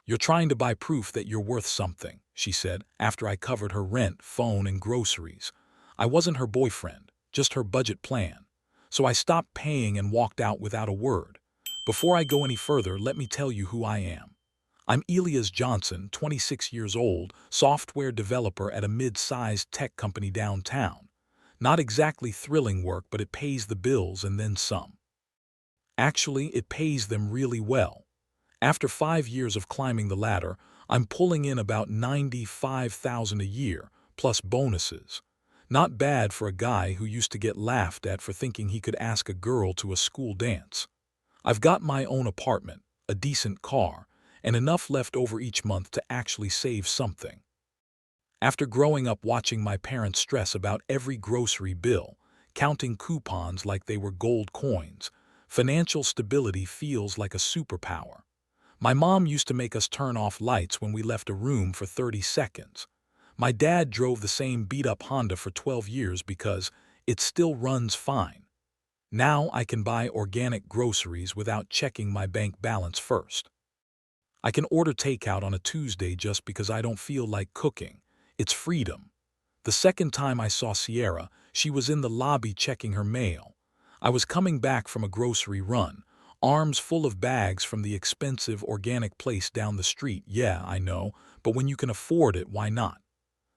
"You're trying to buy proof that you're worth something," she said after I covered her rent, phone, and groceries. I wasn't her boyfriend, just her budget plan. So I stopped paying and walked out without a word. Before I go any further, let me tell you who I am. I'm Elias Johnson, 26 years old, software developer at a mid-sized tech company downtown. Not exactly thrilling work, but it pays the bills and then some. Actually, it pays them really well. After 5 years of climbing the ladder, I'm pulling in about $95,000 a year, plus bonuses. Not bad for a guy who used to get laughed at for thinking he could ask a girl to a school dance. I've got my own apartment, a decent car, and enough left over each month to actually save something. After growing up watching my parents stress about every grocery bill, counting coupons like they were gold coins, financial stability feels like a superpower. My mom used to make us turn off lights when we left a room for 30 seconds. My dad drove the same beat-up Honda for 12 years because it still runs fine. Now I can buy organic groceries without checking my bank balance first. I can order takeout on a Tuesday just because I don't feel like cooking. It's freedom. The second time I saw Sierra, she was in the lobby checking her mail. I was coming back from a grocery run, arms full of bags from the expensive organic place down the street. Yeah, I know, but when you can afford it, why not?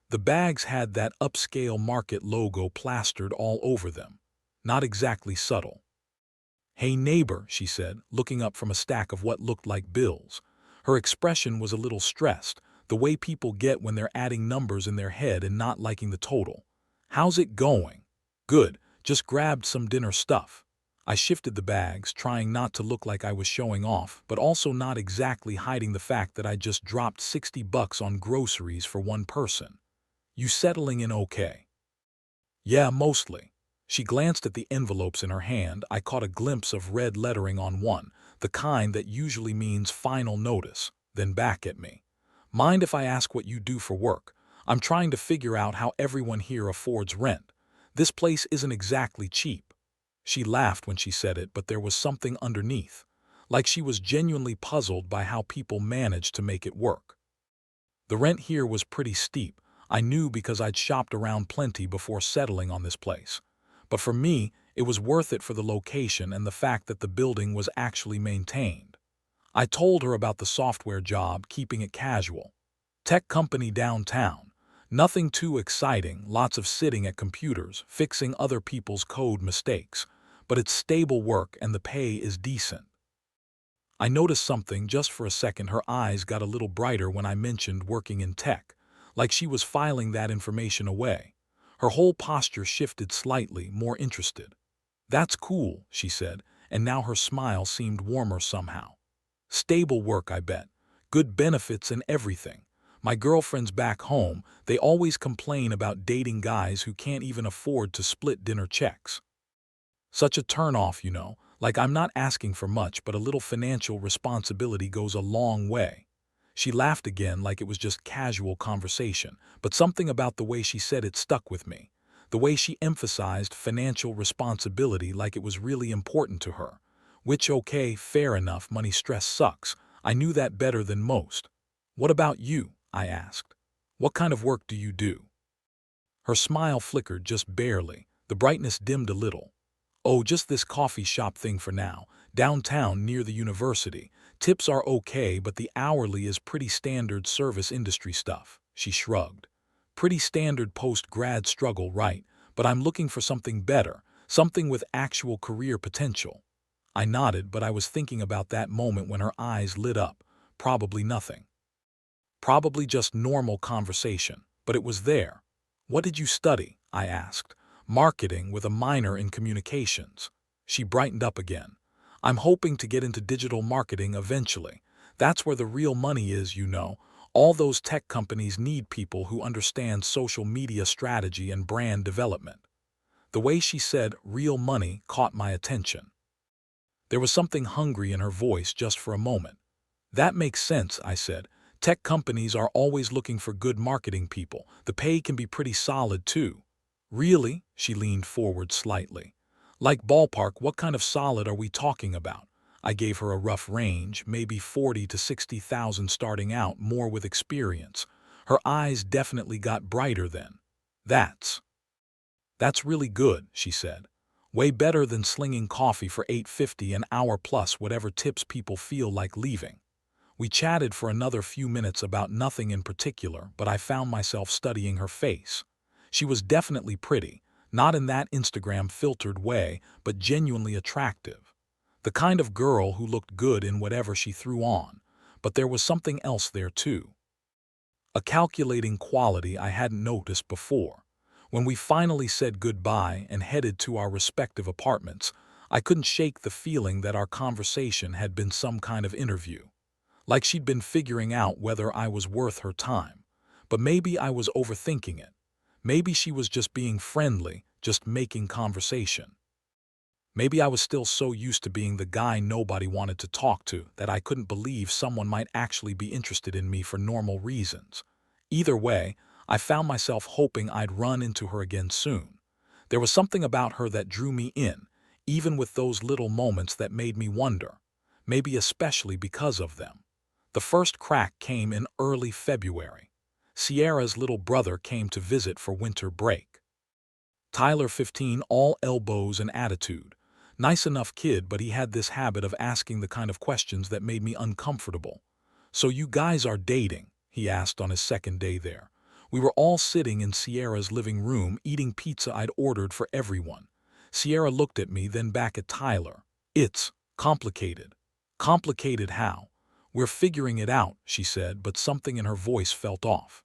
The bags had that upscale market logo plastered all over them. Not exactly subtle. "Hey neighbor," she said, looking up from a stack of what looked like bills. Her expression was a little stressed, the way people get when they're adding numbers in their head and not liking the total. "How's it going?" "Good, just grabbed some dinner stuff." I shifted the bags, trying not to look like I was showing off, but also not exactly hiding the fact that I just dropped $60 on groceries for one person. "You settling in okay?" "Yeah, mostly." She glanced at the envelopes in her hand. I caught a glimpse of red lettering on one, the kind that usually means final notice, then back at me. "Mind if I ask what you do for work? I'm trying to figure out how everyone here affords rent. This place isn't exactly cheap." She laughed when she said it, but there was something underneath, like she was genuinely puzzled by how people managed to make it work. The rent here was pretty steep. I knew because I'd shopped around plenty before settling on this place. But for me, it was worth it for the location and the fact that the building was actually maintained. I told her about the software job, keeping it casual. Tech company downtown. Nothing too exciting, lots of sitting at computers, fixing other people's code mistakes. But it's stable work and the pay is decent. I noticed something just for a second. Her eyes got a little brighter when I mentioned working in tech, like she was filing that information away. Her whole posture shifted slightly, more interested. "That's cool," she said, and now her smile seemed warmer somehow. "Stable work, I bet. Good benefits and everything. My girlfriends back home, they always complain about dating guys who can't even afford to split dinner checks. Such a turn-off, you know, like I'm not asking for much, but a little financial responsibility goes a long way." She laughed again like it was just casual conversation, but something about the way she said it stuck with me. The way she emphasized financial responsibility like it was really important to her. Which, okay, fair enough, money stress sucks. I knew that better than most. "What about you?" I asked. "What kind of work do you do?" Her smile flickered just barely. The brightness dimmed a little. "Oh, just this coffee shop thing for now, downtown near the university. Tips are okay, but the hourly is pretty standard service industry stuff." She shrugged. "Pretty standard post-grad struggle, right? But I'm looking for something better, something with actual career potential." I nodded, but I was thinking about that moment when her eyes lit up. Probably nothing. Probably just normal conversation, but it was there. "What did you study?" I asked. "Marketing with a minor in communications." She brightened up again. "I'm hoping to get into digital marketing eventually. That's where the real money is, you know. All those tech companies need people who understand social media strategy and brand development." The way she said real money caught my attention. There was something hungry in her voice just for a moment. "That makes sense," I said. "Tech companies are always looking for good marketing people. The pay can be pretty solid, too." "Really?" She leaned forward slightly. "Like ballpark, what kind of solid are we talking about?" I gave her a rough range, maybe 40 to 60,000 starting out, more with experience. Her eyes definitely got brighter then. That's really good, she said. Way better than slinging coffee for $8.50 an hour plus whatever tips people feel like leaving. We chatted for another few minutes about nothing in particular, but I found myself studying her face. She was definitely pretty, not in that Instagram-filtered way, but genuinely attractive. The kind of girl who looked good in whatever she threw on, but there was something else there too. A calculating quality I hadn't noticed before. When we finally said goodbye and headed to our respective apartments, I couldn't shake the feeling that our conversation had been some kind of interview. Like she'd been figuring out whether I was worth her time. But maybe I was overthinking it. Maybe she was just being friendly, just making conversation. Maybe I was still so used to being the guy nobody wanted to talk to that I couldn't believe someone might actually be interested in me for normal reasons. Either way, I found myself hoping I'd run into her again soon. There was something about her that drew me in, even with those little moments that made me wonder, maybe especially because of them. The first crack came in early February. Sierra's little brother came to visit for winter break. Tyler, 15, all elbows and attitude. Nice enough kid, but he had this habit of asking the kind of questions that made me uncomfortable. "So you guys are dating?" he asked on his second day there. We were all sitting in Sierra's living room eating pizza I'd ordered for everyone. Sierra looked at me, then back at Tyler. "It's complicated." "Complicated how?" "We're figuring it out," she said, but something in her voice felt off.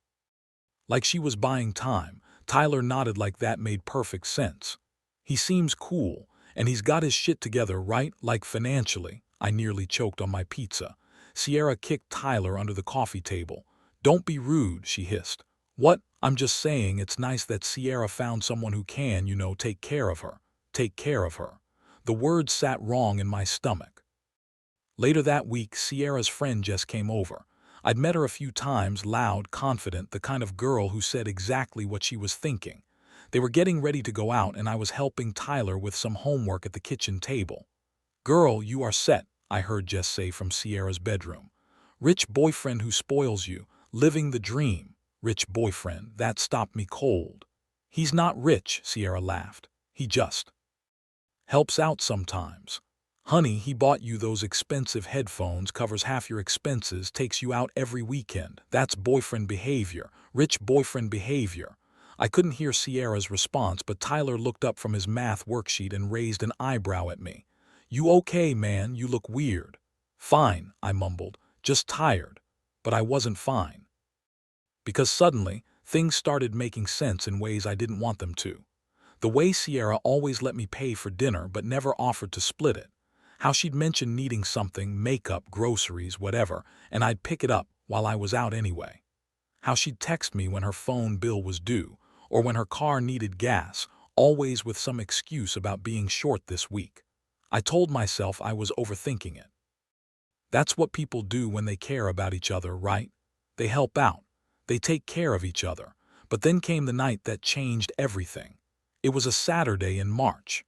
Like she was buying time. Tyler nodded like that made perfect sense. "He seems cool, and he's got his shit together, right? Like financially." I nearly choked on my pizza. Sierra kicked Tyler under the coffee table. "Don't be rude," she hissed. "What? I'm just saying it's nice that Sierra found someone who can, take care of her." Take care of her. The word sat wrong in my stomach. Later that week, Sierra's friend Jess came over. I'd met her a few times, loud, confident, the kind of girl who said exactly what she was thinking. They were getting ready to go out, and I was helping Tyler with some homework at the kitchen table. "Girl, you are set," I heard Jess say from Sierra's bedroom. "Rich boyfriend who spoils you, living the dream." Rich boyfriend, that stopped me cold. "He's not rich," Sierra laughed. "He just helps out sometimes. Honey, he bought you those expensive headphones, covers half your expenses, takes you out every weekend. That's boyfriend behavior, rich boyfriend behavior." I couldn't hear Sierra's response, but Tyler looked up from his math worksheet and raised an eyebrow at me. "You okay, man? You look weird." "Fine," I mumbled, "just tired." But I wasn't fine. Because suddenly, things started making sense in ways I didn't want them to. The way Sierra always let me pay for dinner but never offered to split it. How she'd mention needing something, makeup, groceries, whatever, and I'd pick it up while I was out anyway. How she'd text me when her phone bill was due, or when her car needed gas, always with some excuse about being short this week. I told myself I was overthinking it. That's what people do when they care about each other, right? They help out. They take care of each other. But then came the night that changed everything. It was a Saturday in March.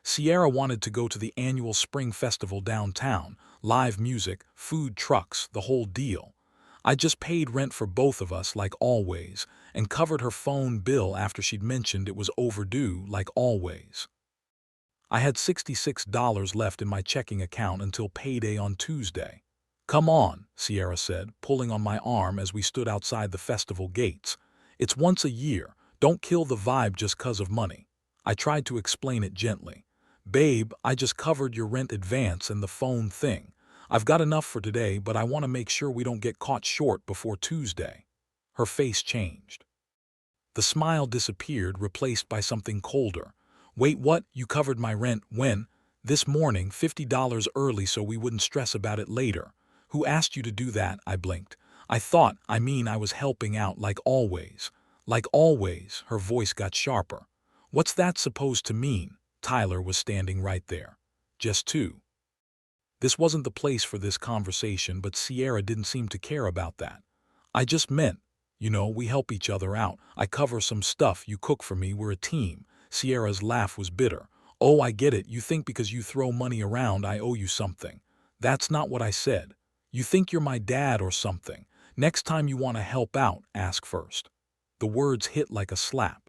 Sierra wanted to go to the annual spring festival downtown, live music, food trucks, the whole deal. I just paid rent for both of us like always, and covered her phone bill after she'd mentioned it was overdue like always. I had $66 left in my checking account until payday on Tuesday. "Come on," Sierra said, pulling on my arm as we stood outside the festival gates. "It's once a year. Don't kill the vibe just 'cause of money." I tried to explain it gently. "Babe, I just covered your rent advance and the phone thing. I've got enough for today, but I want to make sure we don't get caught short before Tuesday." Her face changed. The smile disappeared, replaced by something colder. "Wait, what? You covered my rent when?" "This morning, $50 early so we wouldn't stress about it later." "Who asked you to do that?" I blinked. I was helping out like always." "Like always," her voice got sharper. "What's that supposed to mean?" Tyler was standing right there. "Just two." This wasn't the place for this conversation, but Sierra didn't seem to care about that. "I just meant, we help each other out. I cover some stuff, you cook for me, we're a team." Sierra's laugh was bitter. "Oh, I get it. You think because you throw money around I owe you something." That's not what I said. You think you're my dad or something. Next time you want to help out, ask first. The words hit like a slap.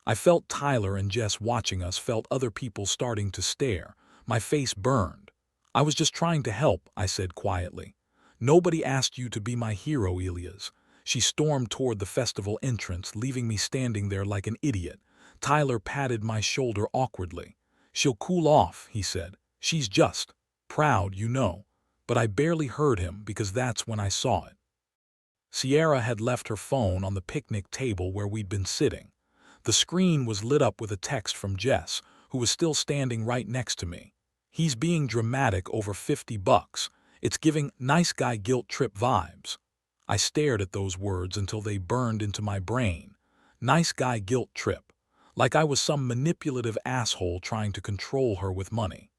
I felt Tyler and Jess watching us, felt other people starting to stare. My face burned. I was just trying to help, I said quietly. Nobody asked you to be my hero, Elias. She stormed toward the festival entrance, leaving me standing there like an idiot. Tyler patted my shoulder awkwardly. She'll cool off, he said. She's just proud, you know. But I barely heard him because that's when I saw it. Sierra had left her phone on the picnic table where we'd been sitting. The screen was lit up with a text from Jess, who was still standing right next to me. He's being dramatic over $50. It's giving nice guy guilt trip vibes. I stared at those words until they burned into my brain. Nice guy guilt trip. Like I was some manipulative asshole trying to control her with money.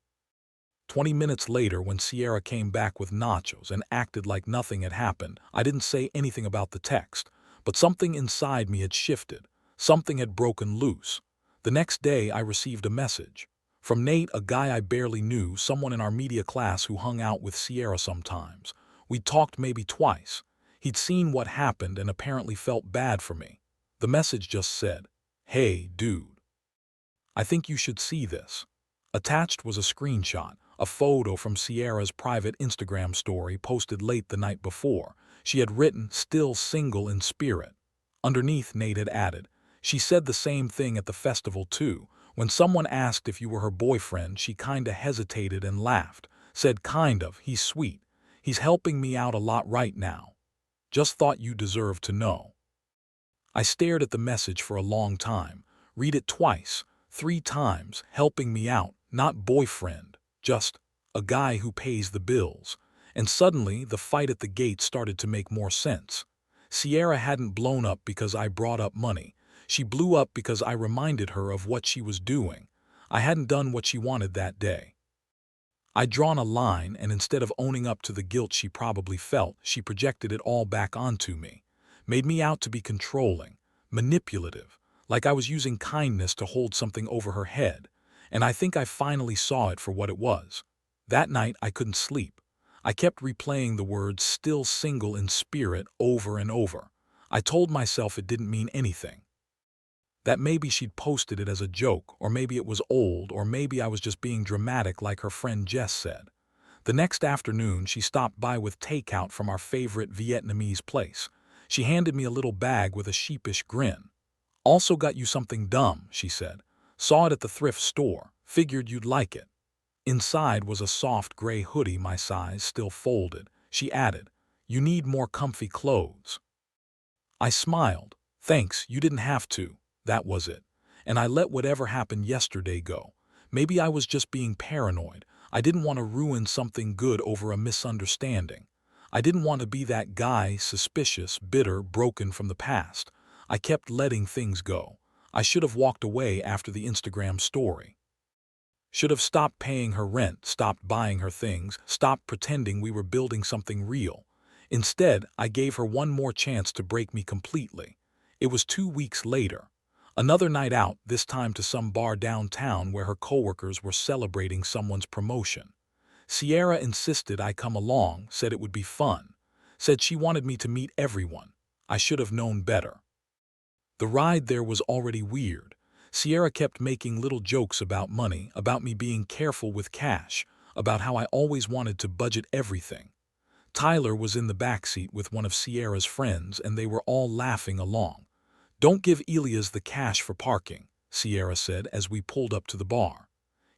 20 minutes later, when Sierra came back with nachos and acted like nothing had happened, I didn't say anything about the text, but something inside me had shifted. Something had broken loose. The next day, I received a message. From Nate, a guy I barely knew, someone in our media class who hung out with Sierra sometimes. We'd talked maybe twice. He'd seen what happened and apparently felt bad for me. The message just said, "Hey, dude. I think you should see this." Attached was a screenshot, a photo from Sierra's private Instagram story posted late the night before. She had written, "Still single in spirit." Underneath, Nate had added, "She said the same thing at the festival too. When someone asked if you were her boyfriend, she kinda hesitated and laughed. Said kind of, he's sweet. He's helping me out a lot right now. Just thought you deserved to know." I stared at the message for a long time. Read it twice, 3 times, helping me out, not boyfriend, just a guy who pays the bills. And suddenly, the fight at the gate started to make more sense. Sierra hadn't blown up because I brought up money. She blew up because I reminded her of what she was doing. I hadn't done what she wanted that day. I'd drawn a line, and instead of owning up to the guilt she probably felt, she projected it all back onto me. Made me out to be controlling, manipulative, like I was using kindness to hold something over her head. And I think I finally saw it for what it was. That night, I couldn't sleep. I kept replaying the words "still single in spirit" over and over. I told myself it didn't mean anything. That maybe she'd posted it as a joke, or maybe it was old, or maybe I was just being dramatic like her friend Jess said. The next afternoon, she stopped by with takeout from our favorite Vietnamese place. She handed me a little bag with a sheepish grin. "Also got you something dumb," she said. "Saw it at the thrift store. Figured you'd like it." Inside was a soft gray hoodie my size, still folded. She added, "You need more comfy clothes." I smiled. "Thanks, you didn't have to." That was it. And I let whatever happened yesterday go. Maybe I was just being paranoid. I didn't want to ruin something good over a misunderstanding. I didn't want to be that guy, suspicious, bitter, broken from the past. I kept letting things go. I should have walked away after the Instagram story. Should have stopped paying her rent, stopped buying her things, stopped pretending we were building something real. Instead, I gave her one more chance to break me completely. It was 2 weeks later. Another night out, this time to some bar downtown where her coworkers were celebrating someone's promotion. Sierra insisted I come along, said it would be fun. Said she wanted me to meet everyone. I should have known better. The ride there was already weird. Sierra kept making little jokes about money, about me being careful with cash, about how I always wanted to budget everything. Tyler was in the backseat with one of Sierra's friends, and they were all laughing along. "Don't give Elias the cash for parking," Sierra said as we pulled up to the bar.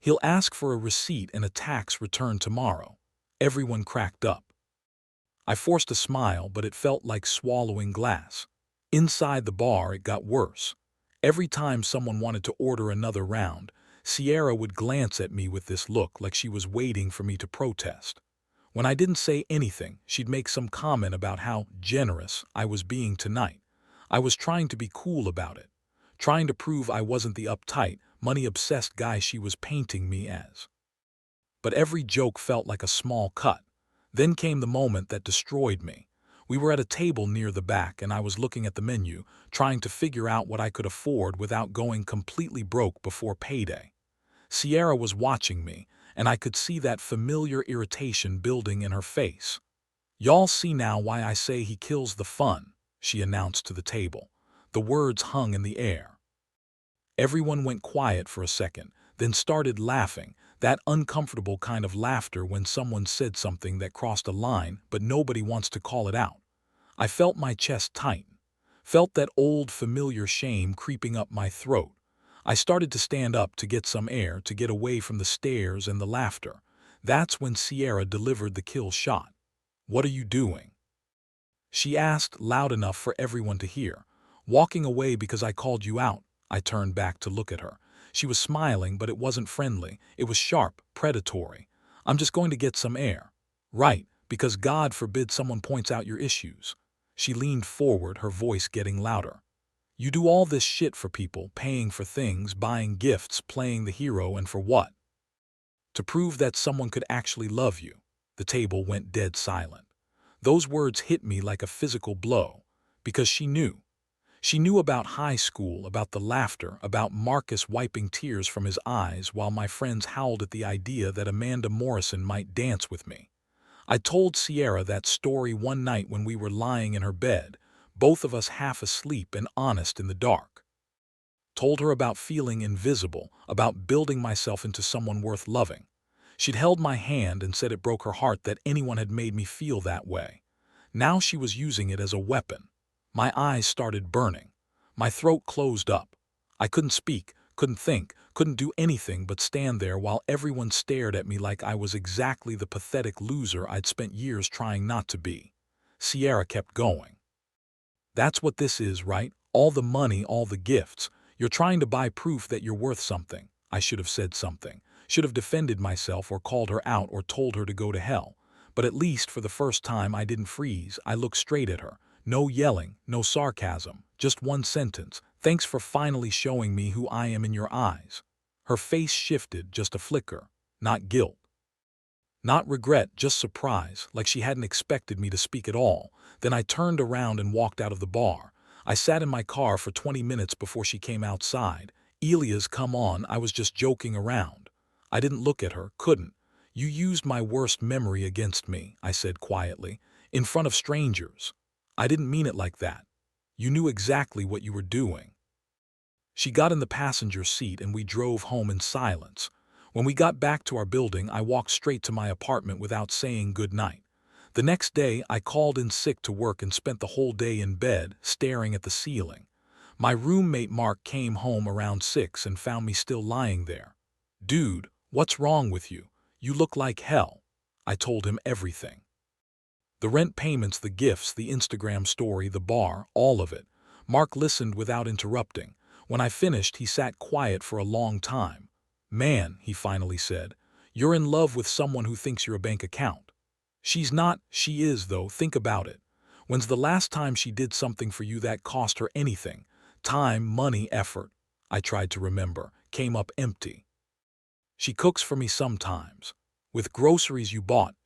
"He'll ask for a receipt and a tax return tomorrow." Everyone cracked up. I forced a smile, but it felt like swallowing glass. Inside the bar, it got worse. Every time someone wanted to order another round, Sierra would glance at me with this look like she was waiting for me to protest. When I didn't say anything, she'd make some comment about how generous I was being tonight. I was trying to be cool about it, trying to prove I wasn't the uptight, money-obsessed guy she was painting me as. But every joke felt like a small cut. Then came the moment that destroyed me. We were at a table near the back, and I was looking at the menu, trying to figure out what I could afford without going completely broke before payday. Sierra was watching me, and I could see that familiar irritation building in her face. "Y'all see now why I say he kills the fun," she announced to the table. The words hung in the air. Everyone went quiet for a second, then started laughing, that uncomfortable kind of laughter when someone said something that crossed a line but nobody wants to call it out. I felt my chest tighten, felt that old familiar shame creeping up my throat. I started to stand up to get some air, to get away from the stares and the laughter. That's when Sierra delivered the kill shot. "What are you doing?" she asked, loud enough for everyone to hear. "Walking away because I called you out." I turned back to look at her. She was smiling, but it wasn't friendly. It was sharp, predatory. "I'm just going to get some air." "Right, because God forbid someone points out your issues." She leaned forward, her voice getting louder. "You do all this shit for people, paying for things, buying gifts, playing the hero, and for what? To prove that someone could actually love you." The table went dead silent. Those words hit me like a physical blow, because she knew. She knew about high school, about the laughter, about Marcus wiping tears from his eyes while my friends howled at the idea that Amanda Morrison might dance with me. I told Sierra that story one night when we were lying in her bed, both of us half asleep and honest in the dark. Told her about feeling invisible, about building myself into someone worth loving. She'd held my hand and said it broke her heart that anyone had made me feel that way. Now she was using it as a weapon. My eyes started burning. My throat closed up. I couldn't speak, couldn't think, couldn't do anything but stand there while everyone stared at me like I was exactly the pathetic loser I'd spent years trying not to be. Sierra kept going. "That's what this is, right? All the money, all the gifts. You're trying to buy proof that you're worth something." I should have said something. Should have defended myself or called her out or told her to go to hell. But at least for the first time I didn't freeze. I looked straight at her. No yelling, no sarcasm, just one sentence. "Thanks for finally showing me who I am in your eyes." Her face shifted, just a flicker. Not guilt. Not regret, just surprise, like she hadn't expected me to speak at all. Then I turned around and walked out of the bar. I sat in my car for 20 minutes before she came outside. "Elias, come on, I was just joking around." I didn't look at her, couldn't. "You used my worst memory against me," I said quietly, "in front of strangers. I didn't mean it like that. You knew exactly what you were doing." She got in the passenger seat and we drove home in silence. When we got back to our building, I walked straight to my apartment without saying goodnight. The next day, I called in sick to work and spent the whole day in bed, staring at the ceiling. My roommate Mark came home around 6 and found me still lying there. "Dude, what's wrong with you? You look like hell." I told him everything. The rent payments, the gifts, the Instagram story, the bar, all of it. Mark listened without interrupting. When I finished, he sat quiet for a long time. "Man," he finally said, "you're in love with someone who thinks you're a bank account." "She's not." "She is, though. Think about it. When's the last time she did something for you that cost her anything? Time, money, effort." I tried to remember. Came up empty. "She cooks for me sometimes. With groceries you bought,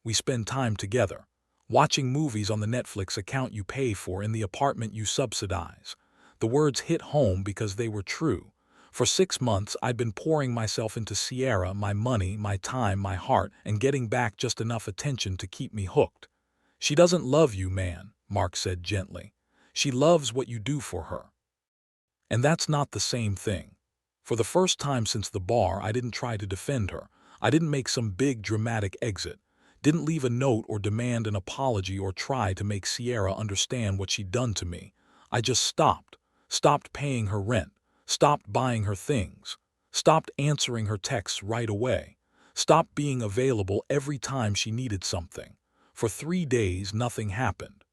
we spend time together. Watching movies on the Netflix account you pay for, in the apartment you subsidize." The words hit home because they were true. For 6 months, I'd been pouring myself into Sierra, my money, my time, my heart, and getting back just enough attention to keep me hooked. "She doesn't love you, man," Mark said gently. "She loves what you do for her. And that's not the same thing." For the first time since the bar, I didn't try to defend her. I didn't make some big dramatic exit. Didn't leave a note or demand an apology or try to make Sierra understand what she'd done to me. I just stopped. Stopped paying her rent. Stopped buying her things. Stopped answering her texts right away. Stopped being available every time she needed something. For 3 days, nothing happened.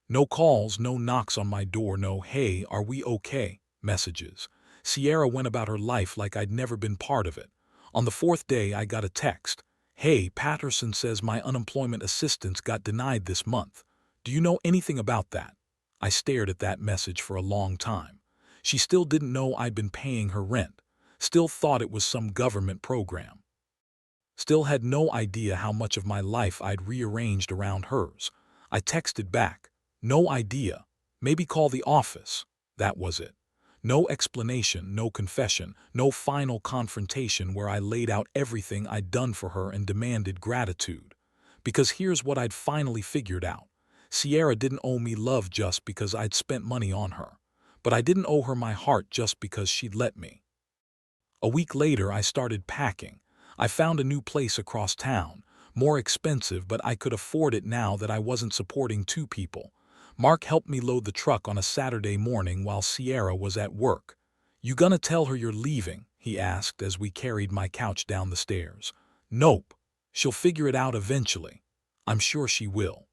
No calls, no knocks on my door, no "Hey, are we okay?" messages. Sierra went about her life like I'd never been part of it. On the 4th day, I got a text. "Hey, Patterson says my unemployment assistance got denied this month. Do you know anything about that?" I stared at that message for a long time. She still didn't know I'd been paying her rent. Still thought it was some government program. Still had no idea how much of my life I'd rearranged around hers. I texted back. "No idea. Maybe call the office." That was it. No explanation, no confession, no final confrontation where I laid out everything I'd done for her and demanded gratitude. Because here's what I'd finally figured out. Sierra didn't owe me love just because I'd spent money on her. But I didn't owe her my heart just because she'd let me. A week later, I started packing. I found a new place across town. More expensive, but I could afford it now that I wasn't supporting two people. Mark helped me load the truck on a Saturday morning while Sierra was at work. "You gonna tell her you're leaving?" he asked as we carried my couch down the stairs. "Nope. She'll figure it out eventually. I'm sure she will."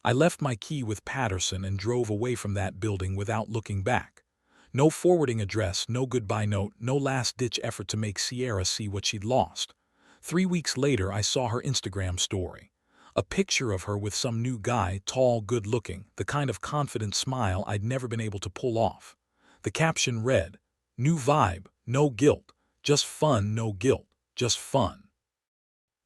I left my key with Patterson and drove away from that building without looking back. No forwarding address, no goodbye note, no last-ditch effort to make Sierra see what she'd lost. 3 weeks later, I saw her Instagram story. A picture of her with some new guy, tall, good-looking, the kind of confident smile I'd never been able to pull off. The caption read, "New vibe, no guilt. Just fun, no guilt. Just fun."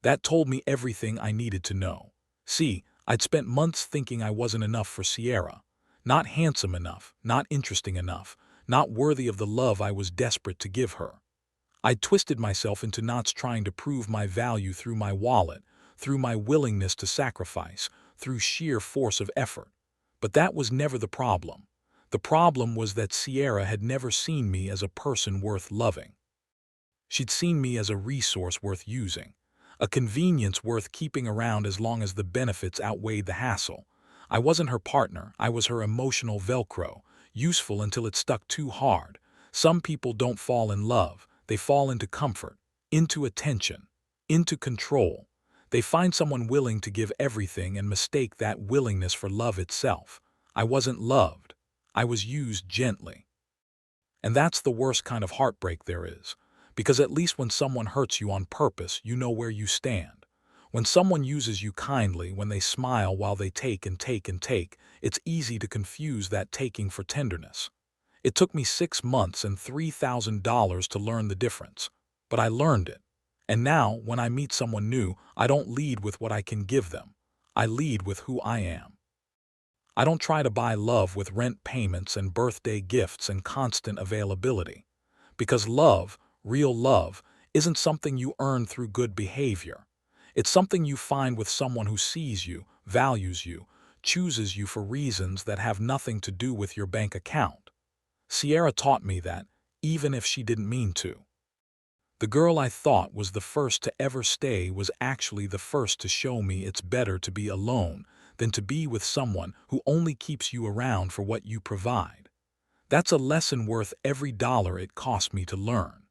That told me everything I needed to know. See, I'd spent months thinking I wasn't enough for Sierra. Not handsome enough, not interesting enough, not worthy of the love I was desperate to give her. I'd twisted myself into knots trying to prove my value through my wallet, through my willingness to sacrifice, through sheer force of effort. But that was never the problem. The problem was that Sierra had never seen me as a person worth loving. She'd seen me as a resource worth using, a convenience worth keeping around as long as the benefits outweighed the hassle. I wasn't her partner, I was her emotional Velcro, useful until it stuck too hard. Some people don't fall in love, they fall into comfort, into attention, into control. They find someone willing to give everything and mistake that willingness for love itself. I wasn't loved, I was used gently. And that's the worst kind of heartbreak there is. Because at least when someone hurts you on purpose, you know where you stand. When someone uses you kindly, when they smile while they take and take and take, it's easy to confuse that taking for tenderness. It took me 6 months and $3,000 to learn the difference. But I learned it. And now, when I meet someone new, I don't lead with what I can give them. I lead with who I am. I don't try to buy love with rent payments and birthday gifts and constant availability. Because love, real love, isn't something you earn through good behavior. It's something you find with someone who sees you, values you, chooses you for reasons that have nothing to do with your bank account. Sierra taught me that, even if she didn't mean to. The girl I thought was the first to ever stay was actually the first to show me it's better to be alone than to be with someone who only keeps you around for what you provide. That's a lesson worth every dollar it cost me to learn.